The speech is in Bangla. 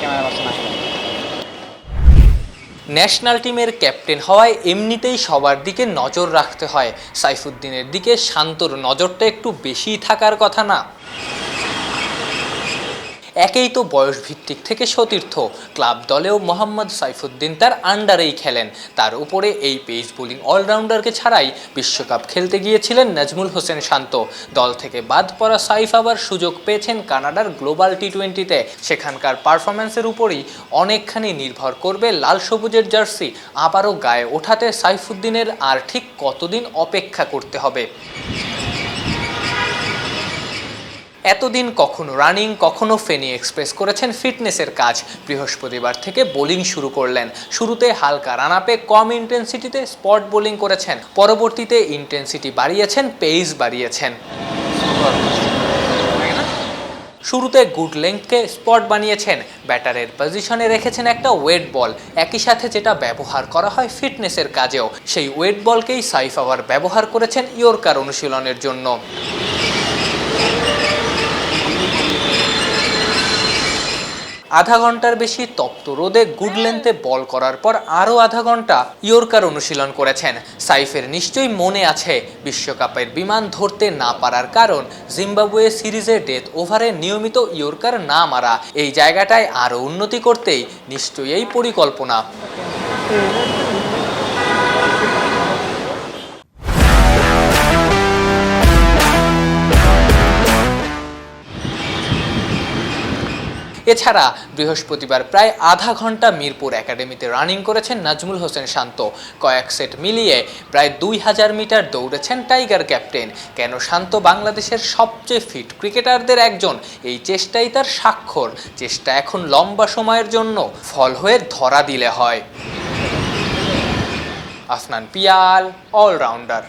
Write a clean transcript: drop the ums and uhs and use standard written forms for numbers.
ক্যামেরা পার্সন আসলে। ন্যাশনাল টিমের ক্যাপ্টেন হওয়ায় এমনিতেই সবার দিকে নজর রাখতে হয়। সাইফুদ্দিনের দিকে শান্তর নজরটা একটু বেশিই থাকার কথা না? একেই তো বয়স ভিত্তিক থেকে সতীর্থ, ক্লাব দলেও মোহাম্মদ সাইফুদ্দিন তার আন্ডারেই খেলেন। তার উপরে এই পেস বোলিং অলরাউন্ডারকে ছাড়াই বিশ্বকাপ খেলতে গিয়েছিলেন নাজমুল হোসেন শান্ত। দল থেকে বাদ পড়া সাইফ আবার সুযোগ পেয়েছেন কানাডার গ্লোবাল টি-20-তে। সেখানকার পারফরম্যান্সের উপরই অনেকখানি নির্ভর করবে লাল সবুজের জার্সি আবারও গায়ে ওঠাতে সাইফুদ্দিনের। আর ঠিক কতদিন অপেক্ষা করতে হবে? এতদিন কখনো রানিং কখনো ফেনী এক্সপ্রেস করেছেন ফিটনেসের কাজ। বৃহস্পতিবার থেকে বোলিং শুরু করলেন। শুরুতে হালকা রান আপে কম ইন্টেন্সিটিতে স্পট বোলিং করেছেন, পরবর্তীতে ইন্টেন্সিটি বাড়িয়েছেন, পেস বাড়িয়েছেন। শুরুতে গুড লেংথকে স্পট বানিয়েছেন, ব্যাটারের পজিশনে রেখেছেন একটা ওয়েট বল, একই সাথে যেটা ব্যবহার করা হয় ফিটনেসের কাজেও। সেই ওয়েট বলকেই সাইফ আবার ব্যবহার করেছেন ইয়র্কার অনুশীলনের জন্য। আধা ঘন্টার বেশি তপ্ত রোদে গুড লেন্থে বল করার পর আরও আধা ঘন্টা ইয়র্কার অনুশীলন করেছেন। সাইফের নিশ্চয়ই মনে আছে বিশ্বকাপের বিমান ধরতে না পারার কারণ জিম্বাবুয়ে সিরিজে ডেথ ওভারে নিয়মিত ইয়র্কার না মারা। এই জায়গাটায় আরও উন্নতি করতেই নিশ্চয়ই এই পরিকল্পনা। এছাড়া বৃহস্পতিবার প্রায় আধা ঘন্টা মিরপুর একাডেমিতে রানিং করেছেন নাজমুল হোসেন শান্ত। কয়েক সেট মিলিয়ে প্রায় 2000 মিটার দৌড়েছেন টাইগার ক্যাপ্টেন। কেন শান্ত বাংলাদেশের সবচেয়ে ফিট ক্রিকেটারদের একজন, এই চেষ্টাই তার স্বাক্ষর। চেষ্টা এখন লম্বা সময়ের জন্য ফল হয়ে ধরা দিলে হয়। আফনান পিয়াল, অলরাউন্ডার।